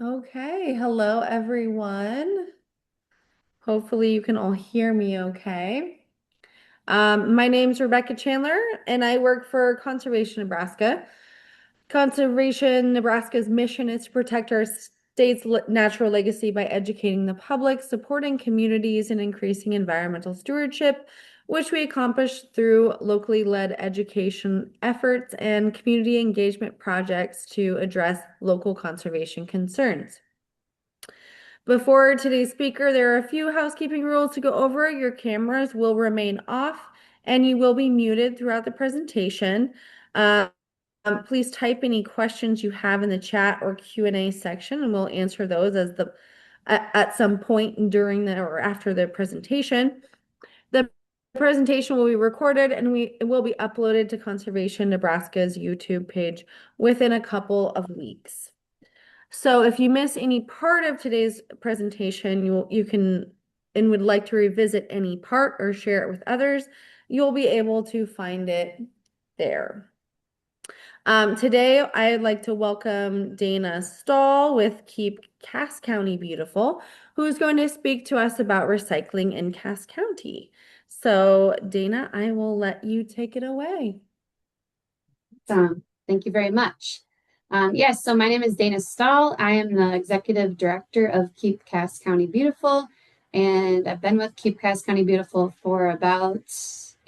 Okay, hello everyone. Hopefully you can all hear me okay. My name's Rebecca Chandler and I work for Conservation Nebraska. Conservation Nebraska's mission is to protect our state's natural legacy by educating the public, supporting communities, and increasing environmental stewardship, which we accomplish through locally led education efforts and community engagement projects to address local conservation concerns. Before today's speaker, there are a few housekeeping rules to go over. Your cameras will remain off and you will be muted throughout the presentation. Please type any questions you have in the chat or Q&A section, and we'll answer those at some point during or after the presentation. The presentation will be recorded and it will be uploaded to Conservation Nebraska's YouTube page within a couple of weeks. So if you miss any part of today's presentation, you can and would like to revisit any part or share it with others, you'll be able to find it there. Today, I'd like to welcome Dana Stahl with Keep Cass County Beautiful, who's going to speak to us about recycling in Cass County. So, Dana, I will let you take it away. Thank you very much. Yes, so my name is Dana Stahl. I am the Executive Director of Keep Cass County Beautiful, and I've been with Keep Cass County Beautiful for about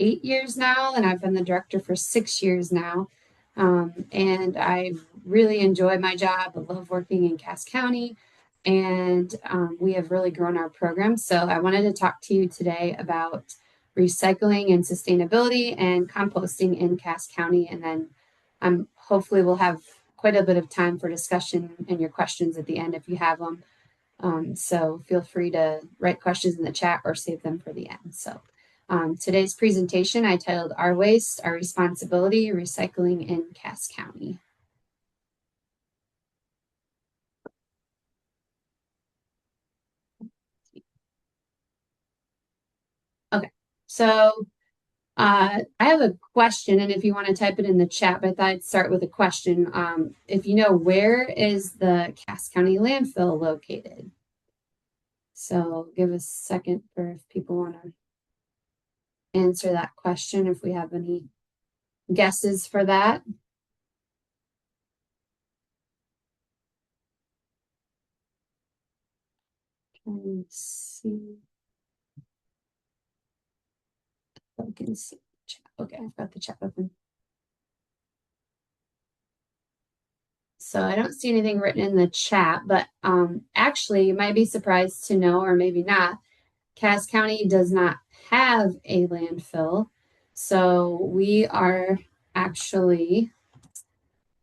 8 years now, and I've been the director for 6 years now. And I really enjoy my job. I love working in Cass County, and we have really grown our program. So I wanted to talk to you today about recycling and sustainability and composting in Cass County, and then hopefully we'll have quite a bit of time for discussion and your questions at the end if you have them. So feel free to write questions in the chat or save them for the end. So today's presentation I titled Our Waste, Our Responsibility, Recycling in Cass County. Okay, so I have a question, and if you want to type it in the chat, but I thought I'd start with a question. If you know, where is the Cass County landfill located? So give a second for if people want to answer that question, if we have any guesses for that. Let's see. I can see the chat. Okay, I've got the chat open. So I don't see anything written in the chat, but actually you might be surprised to know, or maybe not, Cass County does not have a landfill. So we are actually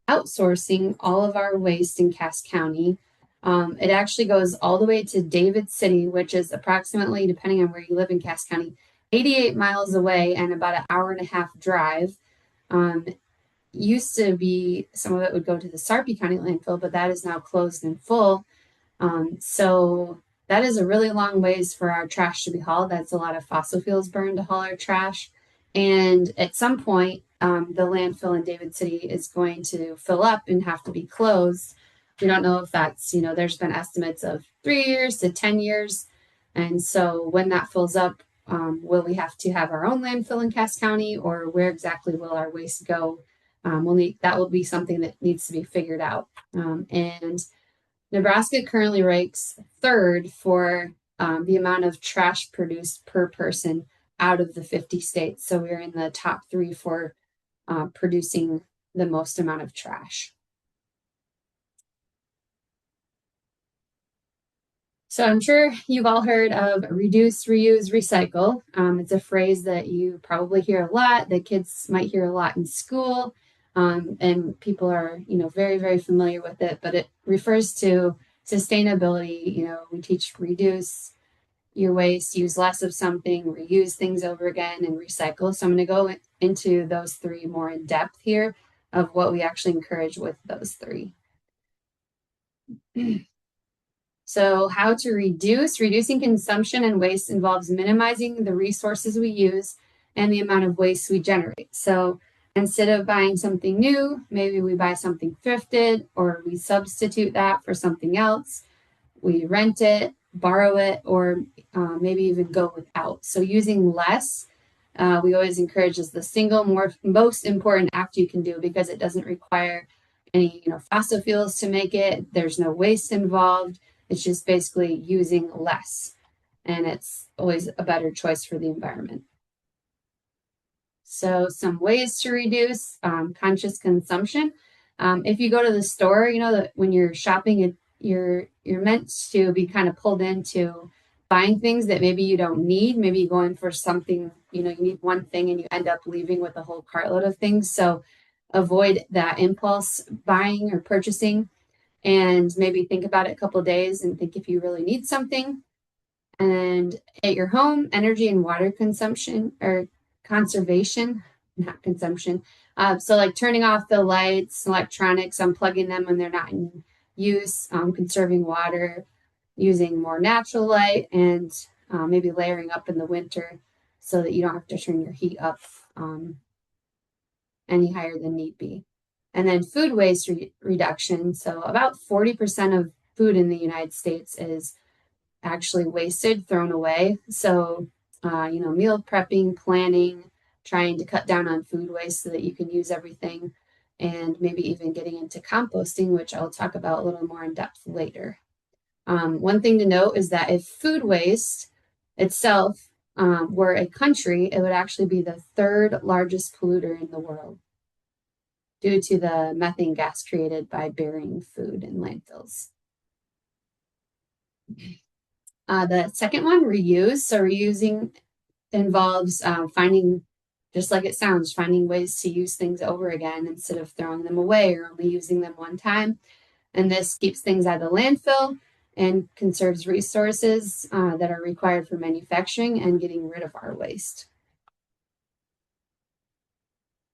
outsourcing all of our waste in Cass County. It actually goes all the way to David City, which is approximately, depending on where you live in Cass County, 88 miles away and about an hour and a half drive. Used to be, some of it would go to the Sarpy County landfill, but that is now closed in full. So that is a really long ways for our trash to be hauled. That's a lot of fossil fuels burned to haul our trash. And at some point, the landfill in David City is going to fill up and have to be closed. We don't know if that's, there's been estimates of 3 years to 10 years. And so when that fills up, will we have to have our own landfill in Cass County, or where exactly will our waste go? That will be something that needs to be figured out. And Nebraska currently ranks third for the amount of trash produced per person out of the 50 states. So we're in the top 3 for producing the most amount of trash. So I'm sure you've all heard of reduce, reuse, recycle. It's a phrase that you probably hear a lot, that kids might hear a lot in school, and people are, very, very familiar with it, but it refers to sustainability. We teach reduce your waste, use less of something, reuse things over again, and recycle. So I'm going to go into those 3 more in depth here of what we actually encourage with those 3. So how to reduce? Reducing consumption and waste involves minimizing the resources we use and the amount of waste we generate. So Instead of buying something new, maybe we buy something thrifted or we substitute that for something else. We rent it, borrow it, or maybe even go without. So using less, we always encourage is the single most important act you can do because it doesn't require any fossil fuels to make it. There's no waste involved. It's just basically using less, and it's always a better choice for the environment. So some ways to reduce conscious consumption. If you go to the store, you know that when you're shopping, you're meant to be kind of pulled into buying things that maybe you don't need. Maybe you go in for something, you need one thing and you end up leaving with a whole cartload of things. So avoid that impulse buying or purchasing, and maybe think about it a couple of days and think if you really need something. And at your home, energy and water consumption or conservation, not consumption. So, like turning off the lights, electronics, unplugging them when they're not in use, conserving water, using more natural light, and maybe layering up in the winter so that you don't have to turn your heat up any higher than need be. And then food waste reduction. So, about 40% of food in the United States is actually wasted, thrown away. So, meal prepping, planning, trying to cut down on food waste so that you can use everything, and maybe even getting into composting, which I'll talk about a little more in depth later. One thing to note is that if food waste itself were a country, it would actually be the third largest polluter in the world due to the methane gas created by burying food in landfills. The second one, reuse. So reusing involves finding, just like it sounds, finding ways to use things over again instead of throwing them away or only using them one time. And this keeps things out of the landfill and conserves resources that are required for manufacturing and getting rid of our waste.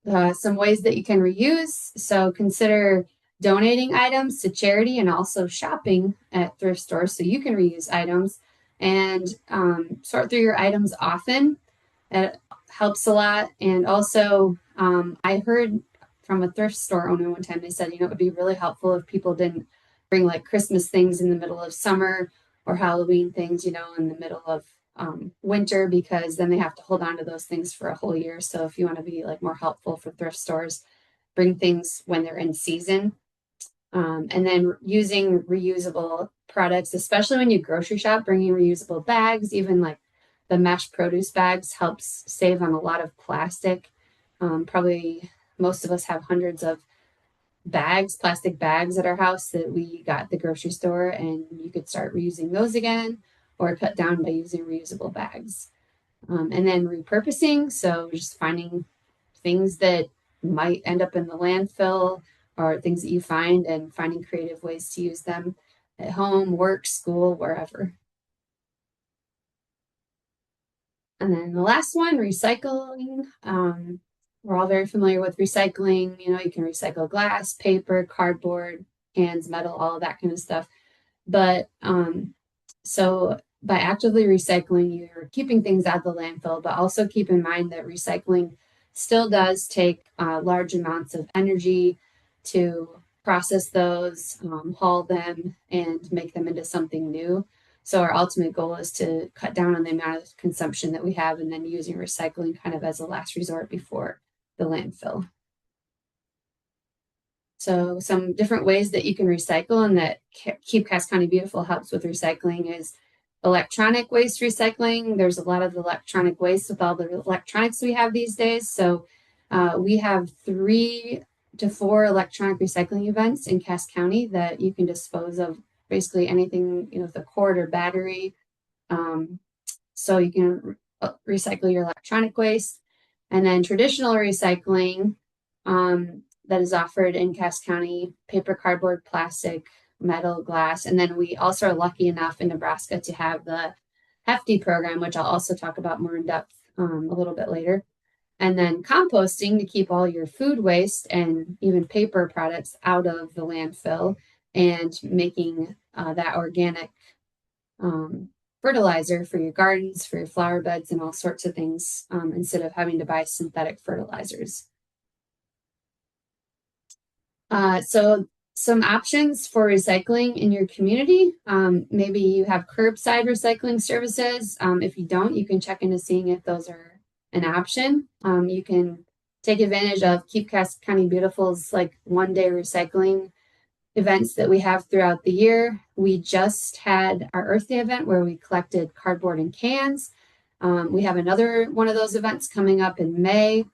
Some ways that you can reuse. So consider donating items to charity and also shopping at thrift stores so you can reuse items, and sort through your items often. It helps a lot. And also, I heard from a thrift store owner one time, they said, it would be really helpful if people didn't bring like Christmas things in the middle of summer or Halloween things, in the middle of winter, because then they have to hold on to those things for a whole year. So if you want to be like more helpful for thrift stores, bring things when they're in season. And then using reusable products, especially when you grocery shop, bringing reusable bags, even like the mesh produce bags helps save on a lot of plastic. Probably most of us have hundreds of plastic bags at our house that we got at the grocery store, and you could start reusing those again or cut down by using reusable bags. And then repurposing, so just finding things that might end up in the landfill or things that you find and finding creative ways to use them at home, work, school, wherever. And then the last one, recycling. We're all very familiar with recycling. You can recycle glass, paper, cardboard, cans, metal, all of that kind of stuff. But so by actively recycling, you're keeping things out of the landfill, but also keep in mind that recycling still does take large amounts of energy to process those, haul them, and make them into something new. So our ultimate goal is to cut down on the amount of consumption that we have, and then using recycling kind of as a last resort before the landfill. So some different ways that you can recycle and that Keep Cass County Beautiful helps with recycling is electronic waste recycling. There's a lot of electronic waste with all the electronics we have these days. So we have 3 to 4 electronic recycling events in Cass County that you can dispose of basically anything, with a cord or battery. So you can recycle your electronic waste. And then traditional recycling, that is offered in Cass County: paper, cardboard, plastic, metal, glass. And then we also are lucky enough in Nebraska to have the Hefty program, which I'll also talk about more in depth a little bit later. And then composting to keep all your food waste and even paper products out of the landfill, and making that organic fertilizer for your gardens, for your flower beds, and all sorts of things, instead of having to buy synthetic fertilizers. So some options for recycling in your community. Maybe you have curbside recycling services. If you don't, you can check into seeing if those are an option. You can take advantage of Keep Cass County Beautiful's like 1 day recycling events that we have throughout the year. We just had our Earth Day event where we collected cardboard and cans. We have another one of those events coming up in May.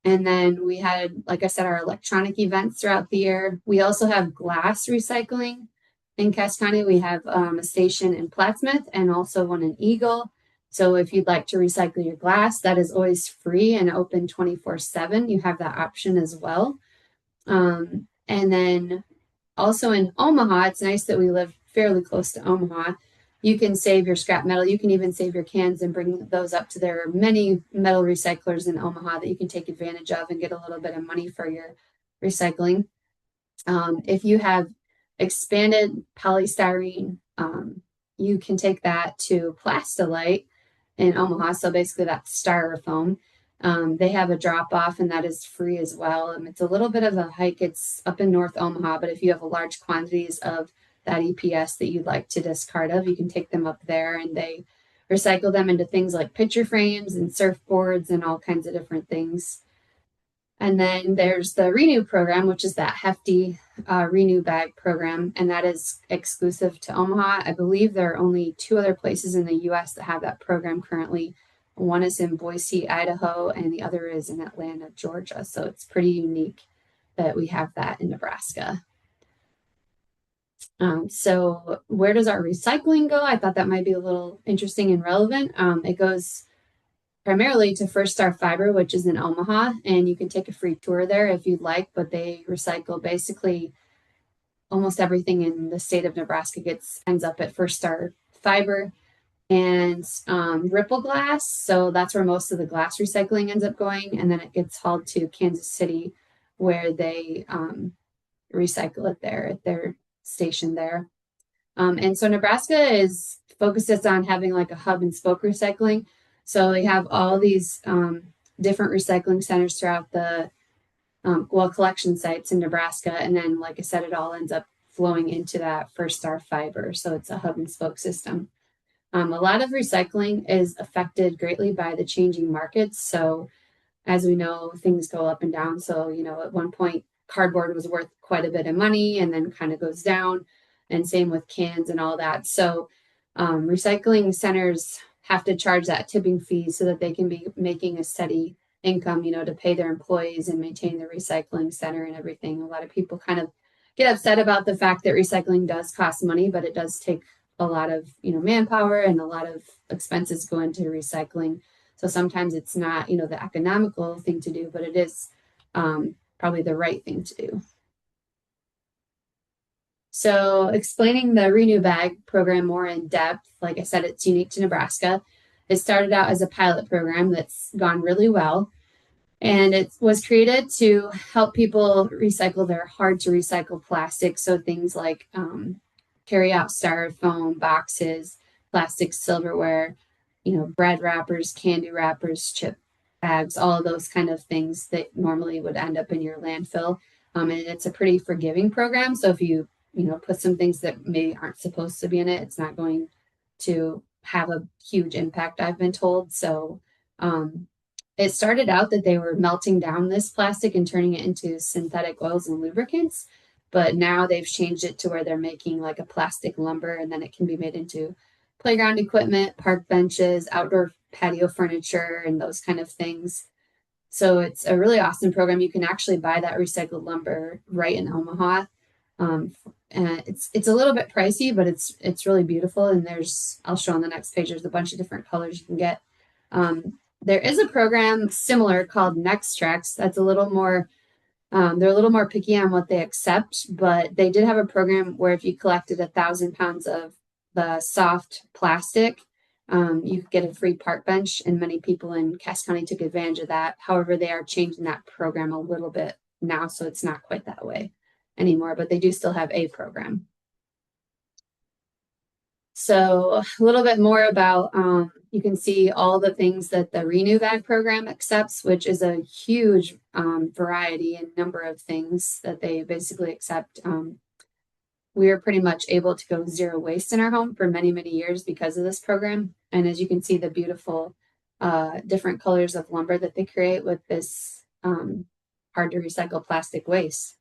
And then we had, like I said, our electronic events throughout the year. We also have glass recycling in Cass County. We have a station in Plattsmouth and also one in Eagle. So if you'd like to recycle your glass, that is always free and open 24/7. You have that option as well. And then also in Omaha, it's nice that we live fairly close to Omaha. You can save your scrap metal. You can even save your cans and bring those up to there are many metal recyclers in Omaha that you can take advantage of and get a little bit of money for your recycling. If you have expanded polystyrene, you can take that to Plastilite in Omaha. So basically, that's styrofoam. They have a drop off, and that is free as well. And it's a little bit of a hike. It's up in North Omaha, but if you have large quantities of that EPS that you'd like to discard of, you can take them up there, and they recycle them into things like picture frames and surfboards and all kinds of different things. And then there's the Renew program, which is that hefty Renew bag program, and that is exclusive to Omaha. I believe there are only two other places in the US that have that program currently. One is in Boise, Idaho, and the other is in Atlanta, Georgia. So it's pretty unique that we have that in Nebraska. So where does our recycling go? I thought that might be a little interesting and relevant. It goes primarily to First Star Fiber, which is in Omaha, and you can take a free tour there if you'd like. But they recycle basically almost everything in the state of Nebraska gets ends up at First Star Fiber and Ripple Glass. So that's where most of the glass recycling ends up going, and then it gets hauled to Kansas City, where they recycle it there at their station there. And so Nebraska is focuses on having like a hub and spoke recycling. So they have all these different recycling centers throughout the collection sites in Nebraska, and then like I said, it all ends up flowing into that First Star Fiber. So it's a hub and spoke system. A lot of recycling is affected greatly by the changing markets. So as we know, things go up and down. So, at one point, cardboard was worth quite a bit of money and then kind of goes down. And same with cans and all that. So, recycling centers have to charge that tipping fee so that they can be making a steady income, to pay their employees and maintain the recycling center and everything. A lot of people kind of get upset about the fact that recycling does cost money, but it does take a lot of, manpower and a lot of expenses go into recycling. So sometimes it's not, the economical thing to do, but it is probably the right thing to do. So explaining the Renew Bag program more in depth, like I said, it's unique to Nebraska. It started out as a pilot program that's gone really well. And it was created to help people recycle their hard to recycle plastics. So things like carry out styrofoam boxes, plastic silverware, bread wrappers, candy wrappers, chip bags, all of those kind of things that normally would end up in your landfill. And it's a pretty forgiving program. So if you, put some things that maybe aren't supposed to be in it, it's not going to have a huge impact, I've been told. So it started out that they were melting down this plastic and turning it into synthetic oils and lubricants, but now they've changed it to where they're making like a plastic lumber and then it can be made into playground equipment, park benches, outdoor patio furniture, and those kind of things. So it's a really awesome program. You can actually buy that recycled lumber right in Omaha. And it's a little bit pricey, but it's really beautiful. And I'll show on the next page. There's a bunch of different colors you can get. There is a program similar called Next Tracks. That's a little more. They're a little more picky on what they accept, but they did have a program where if you collected 1,000 pounds of the soft plastic, you could get a free park bench, and many people in Cass County took advantage of that. However, they are changing that program a little bit now, so it's not quite that way anymore, but they do still have a program. So a little bit more about You can see all the things that the Renew Bag program accepts, which is a huge variety and number of things that they basically accept. We were pretty much able to go zero waste in our home for many, many years because of this program. And as you can see, the beautiful different colors of lumber that they create with this hard to recycle plastic waste.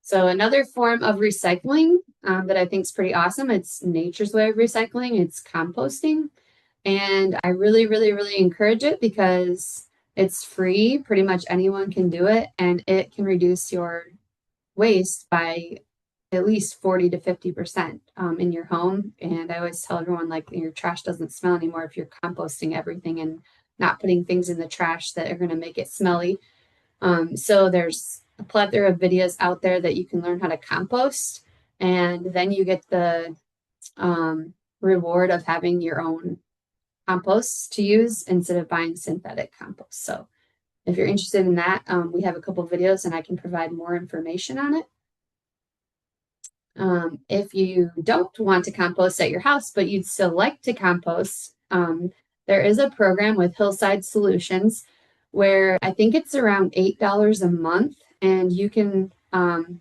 So another form of recycling that I think is pretty awesome, it's nature's way of recycling, it's composting. And I really, really, really encourage it because it's free. Pretty much anyone can do it, and it can reduce your waste by at least 40 to 50% in your home. And I always tell everyone, like, your trash doesn't smell anymore if you're composting everything and not putting things in the trash that are going to make it smelly. So there's a plethora of videos out there that you can learn how to compost, and then you get the reward of having your own compost to use instead of buying synthetic compost. So if you're interested in that, we have a couple videos and I can provide more information on it. If you don't want to compost at your house, but you'd still like to compost, there is a program with Hillside Solutions where I think it's around $8 a month, and you can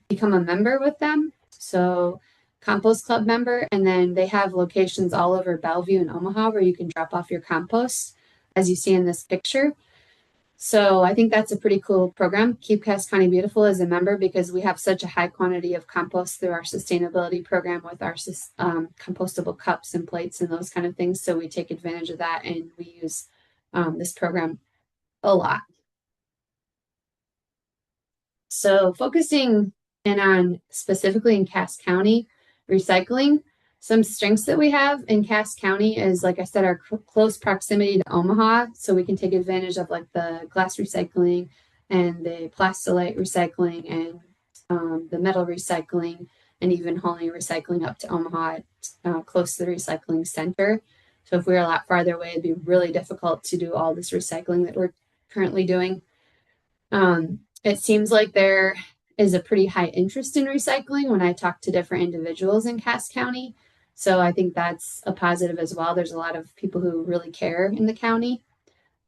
become a member with them. So, Compost Club member, and then they have locations all over Bellevue and Omaha where you can drop off your compost, as you see in this picture. So I think that's a pretty cool program. Keep Cass County Beautiful as a member because we have such a high quantity of compost through our sustainability program with our compostable cups and plates and those kind of things. So we take advantage of that and we use this program a lot. So focusing in on specifically in Cass County recycling, some strengths that we have in Cass County is, like I said, our close proximity to Omaha. So we can take advantage of like the glass recycling and the plastilite recycling and the metal recycling and even hauling recycling up to Omaha, close to the recycling center. So if we were a lot farther away, it'd be really difficult to do all this recycling that we're currently doing. It seems like there is a pretty high interest in recycling when I talk to different individuals in Cass County. So I think that's a positive as well. There's a lot of people who really care in the county.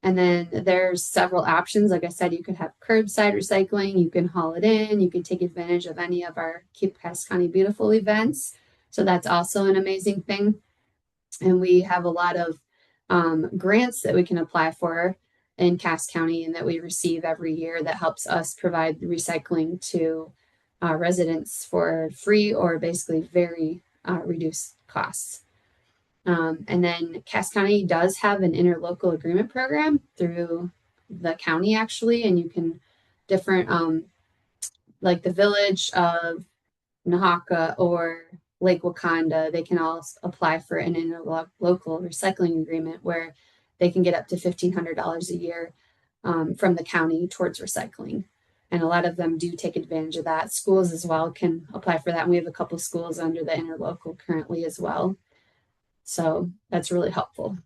And then there's several options. Like I said, you could have curbside recycling, you can haul it in, you can take advantage of any of our Keep Cass County Beautiful events. So that's also an amazing thing. And we have a lot of grants that we can apply for in Cass County and that we receive every year that helps us provide recycling to residents for free or basically very reduced costs. And then Cass County does have an interlocal agreement program through the county actually, and you can different like the village of Nahaka or Lake Wakanda, they can all apply for an interlocal recycling agreement where they can get up to $1,500 a year from the county towards recycling. And a lot of them do take advantage of that. Schools as well can apply for that. And we have a couple schools under the interlocal currently as well. So that's really helpful.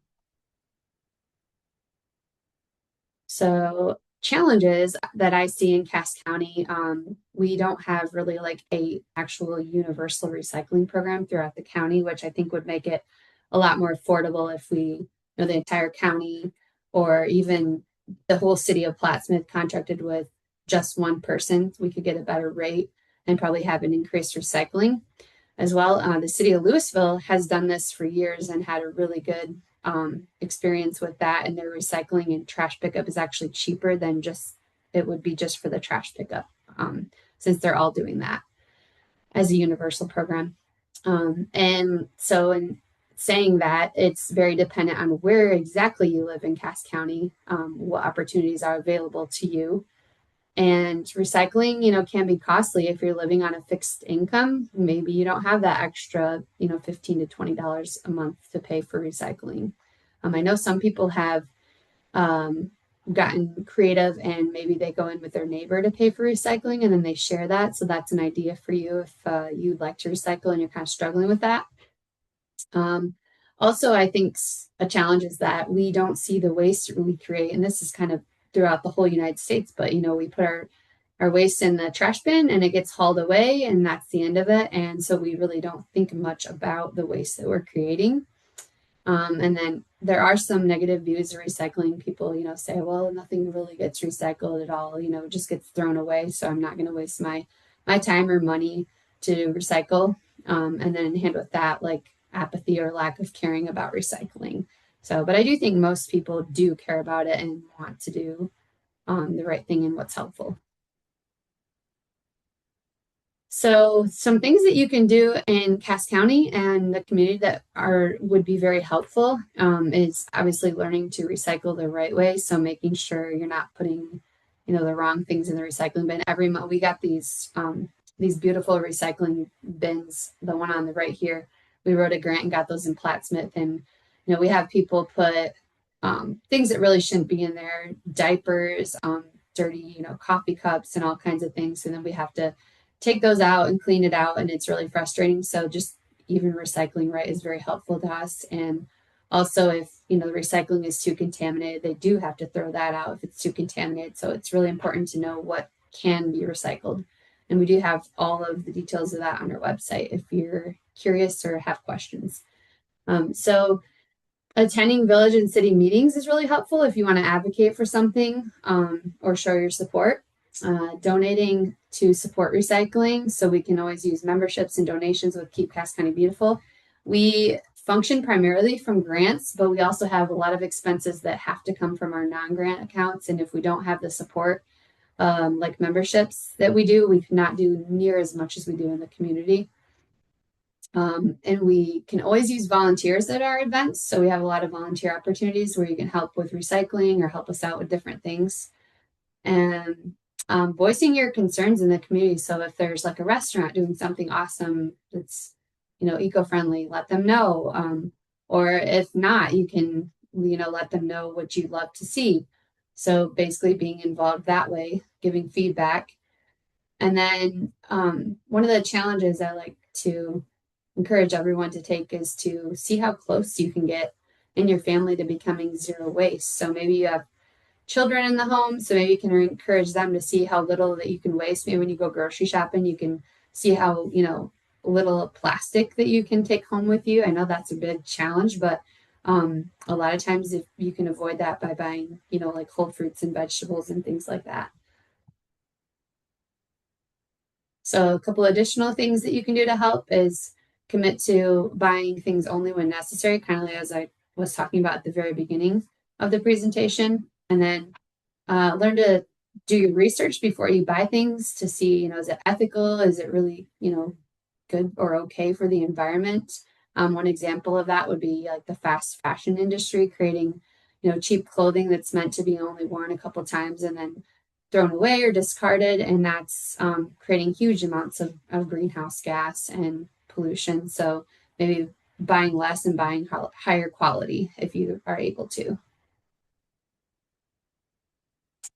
So challenges that I see in Cass County, we don't have really like a actual universal recycling program throughout the county, which I think would make it a lot more affordable if we, the entire county or even the whole city of Plattsmouth contracted with just one person. We could get a better rate and probably have an increased recycling as well. The city of Louisville has done this for years and had a really good experience with that, and their recycling and trash pickup is actually cheaper than just it would be just for the trash pickup, since they're all doing that as a universal program. And so in saying that, it's very dependent on where exactly you live in Cass County, what opportunities are available to you. And recycling, can be costly if you're living on a fixed income. Maybe you don't have that extra, $15 to $20 a month to pay for recycling. I know some people have gotten creative and maybe they go in with their neighbor to pay for recycling and then they share that. So that's an idea for you if you'd like to recycle and you're kind of struggling with that. Also, I think a challenge is that we don't see the waste we create, and this is kind of throughout the whole United States, but we put our our waste in the trash bin and it gets hauled away, and that's the end of it. And so we really don't think much about the waste that we're creating. And then there are some negative views of recycling. People, say, well, nothing really gets recycled at all. It just gets thrown away. So I'm not going to waste my time or money to recycle. And then hand with that, like apathy or lack of caring about recycling. So, but I do think most people do care about it and want to do the right thing and what's helpful. So some things that you can do in Cass County and the community that are would be very helpful is obviously learning to recycle the right way. So making sure you're not putting, the wrong things in the recycling bin. Every month we got these beautiful recycling bins. The one on the right here, we wrote a grant and got those in Plattsmouth, and we have people put things that really shouldn't be in there, diapers, dirty, coffee cups, and all kinds of things, and then we have to take those out and clean it out, and it's really frustrating. So just even recycling right is very helpful to us. And also if the recycling is too contaminated, they do have to throw that out if it's too contaminated. So it's really important to know what can be recycled, and we do have all of the details of that on our website if you're curious or have questions. So attending village and city meetings is really helpful if you want to advocate for something or show your support. Donating to support recycling, so we can always use memberships and donations with Keep Cass County Beautiful. We function primarily from grants, but we also have a lot of expenses that have to come from our non-grant accounts. And if we don't have the support, like memberships that we do, we cannot do near as much as we do in the community. And we can always use volunteers at our events. So we have a lot of volunteer opportunities where you can help with recycling or help us out with different things. And voicing your concerns in the community. So if there's like a restaurant doing something awesome that's, eco-friendly, let them know. Or if not, you can, let them know what you'd love to see. So basically being involved that way, giving feedback. And then one of the challenges I like to encourage everyone to take is to see how close you can get in your family to becoming zero waste. So maybe you have children in the home, so maybe you can encourage them to see how little that you can waste. Maybe when you go grocery shopping, you can see how little plastic that you can take home with you. I know that's a big challenge, but a lot of times if you can avoid that by buying like whole fruits and vegetables and things like that. So a couple additional things that you can do to help is commit to buying things only when necessary, kind of like as I was talking about at the very beginning of the presentation. And then learn to do your research before you buy things to see, is it ethical? Is it really, good or okay for the environment? One example of that would be like the fast fashion industry creating, cheap clothing that's meant to be only worn a couple times and then thrown away or discarded. And that's creating huge amounts of greenhouse gas and pollution. So maybe buying less and buying higher quality if you are able to.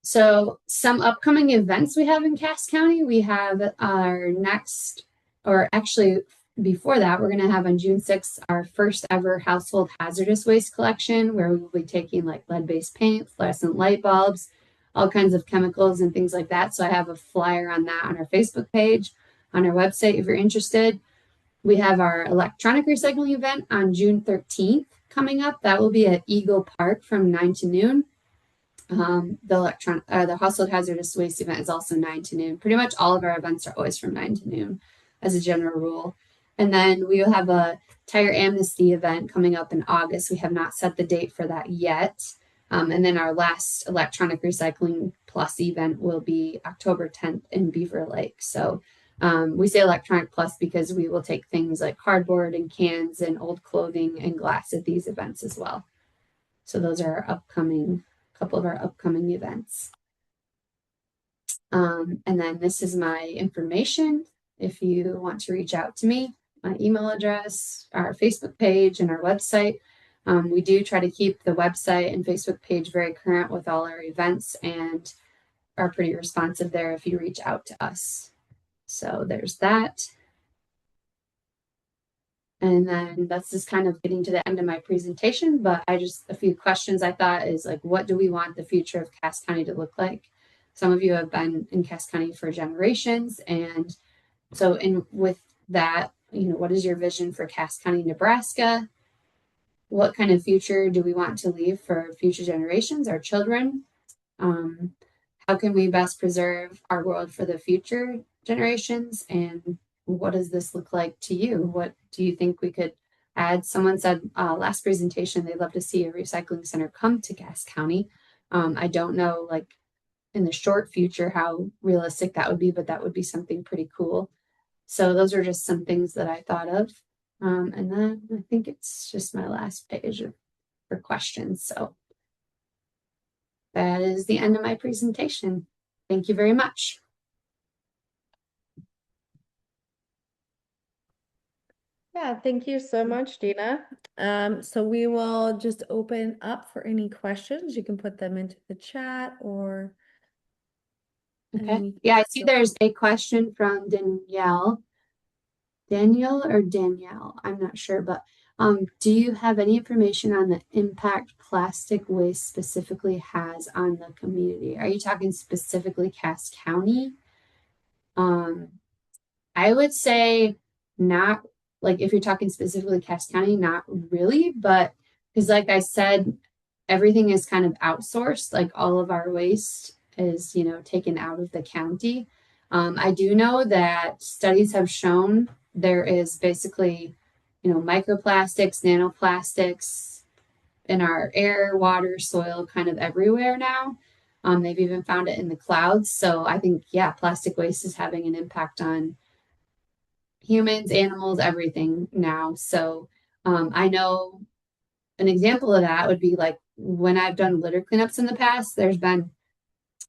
So some upcoming events we have in Cass County, we have our next, or actually before that, we're going to have on June 6th, our first ever household hazardous waste collection, where we will be taking like lead-based paint, fluorescent light bulbs, all kinds of chemicals and things like that. So I have a flyer on that on our Facebook page, on our website if you're interested. We have our electronic recycling event on June 13th coming up. That will be at Eagle Park from 9 to noon. The household hazardous waste event is also 9 to noon. Pretty much all of our events are always from 9 to noon as a general rule. And then we will have a tire amnesty event coming up in August. We have not set the date for that yet. And then our last electronic recycling plus event will be October 10th in Beaver Lake. So we say electronic plus because we will take things like cardboard and cans and old clothing and glass at these events as well. So those are our couple of our upcoming events. And then this is my information. If you want to reach out to me, my email address, our Facebook page, and our website. We do try to keep the website and Facebook page very current with all our events and are pretty responsive there if you reach out to us. So there's that. And then that's just kind of getting to the end of my presentation, but a few questions I thought is like, what do we want the future of Cass County to look like? some of you have been in Cass County for generations. And so, in with that, what is your vision for Cass County, Nebraska? What kind of future do we want to leave for future generations, our children? Um, how can we best preserve our world for the future generations? And what does this look like to you? What do you think we could add? Someone said last presentation they'd love to see a recycling center come to Cass County. I don't know, like in the short future, how realistic that would be, but that would be something pretty cool. So those are just some things that I thought of. And then I think it's just my last page for questions. So that is the end of my presentation. Thank you very much. Yeah, thank you so much, Dina. So we will just open up for any questions. You can put them into the chat or and Okay. we Yeah, I see there's a question from Danielle. Daniel or Danielle? I'm not sure, but do you have any information on the impact plastic waste specifically has on the community? Are you talking specifically Cass County? Um, I would say not, like if you're talking specifically Cass County, not really, but because like I said, everything is kind of outsourced, like all of our waste is, taken out of the county. I do know that studies have shown there is basically, microplastics, nanoplastics in our air, water, soil, kind of everywhere now. They've even found it in the clouds. So I think, yeah, plastic waste is having an impact on humans, animals, everything now. So I know an example of that would be like when I've done litter cleanups in the past, there's been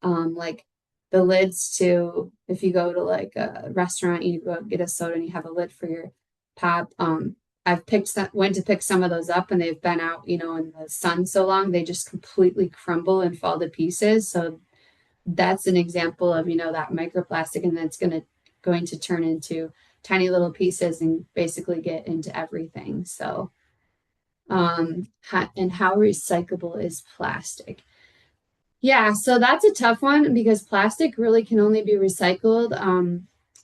like the lids to, if you go to like a restaurant, you go get a soda and you have a lid for your pop. I've went to pick some of those up and they've been out, in the sun so long, they just completely crumble and fall to pieces. So that's an example of, that microplastic and that's going to turn into tiny little pieces and basically get into everything. So, and how recyclable is plastic? Yeah, so that's a tough one because plastic really can only be recycled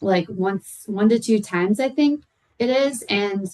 like once 1 to 2 times, I think it is. And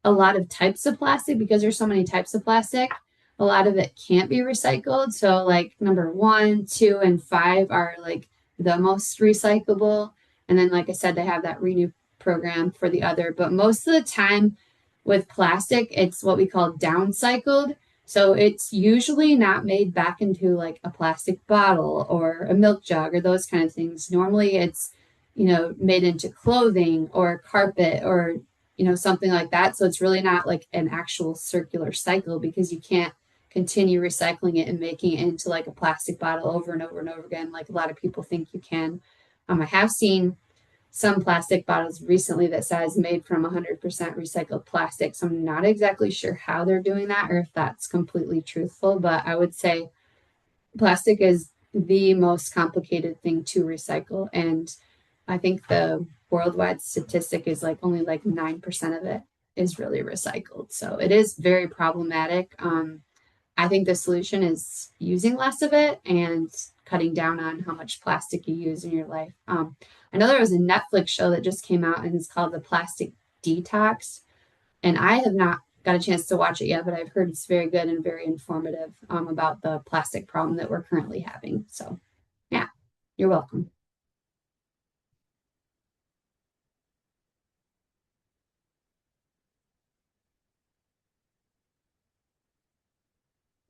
a lot of types of plastic, because there's so many types of plastic, a lot of it can't be recycled. So like number 1, 2, and 5 are like the most recyclable. And then like I said, they have that renew program for the other. But most of the time with plastic, it's what we call downcycled. So it's usually not made back into like a plastic bottle or a milk jug or those kind of things. Normally it's, made into clothing or carpet or, something like that. So it's really not like an actual circular cycle because you can't continue recycling it and making it into like a plastic bottle over and over and over again, like a lot of people think you can. I have seen some plastic bottles recently that says made from 100% recycled plastic. So I'm not exactly sure how they're doing that or if that's completely truthful, but I would say plastic is the most complicated thing to recycle. And I think the worldwide statistic is like only like 9% of it is really recycled. So it is very problematic. I think the solution is using less of it and cutting down on how much plastic you use in your life. I know there was a Netflix show that just came out and it's called The Plastic Detox. And I have not got a chance to watch it yet, but I've heard it's very good and very informative about the plastic problem that we're currently having. So, yeah, you're welcome.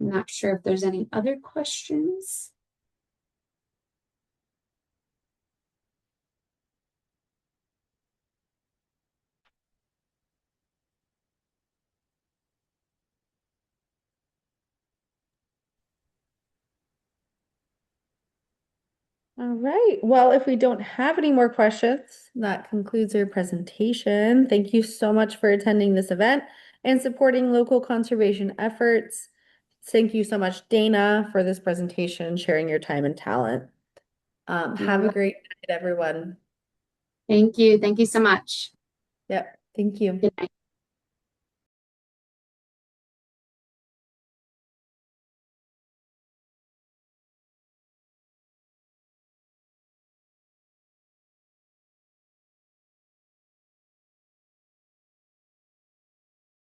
I'm not sure if there's any other questions. All right. Well, if we don't have any more questions, that concludes our presentation. Thank you so much for attending this event and supporting local conservation efforts. Thank you so much, Dana, for this presentation and sharing your time and talent. You're Have a welcome. great night, everyone. Thank you. Thank you so much. Yep. Thank you. Good night.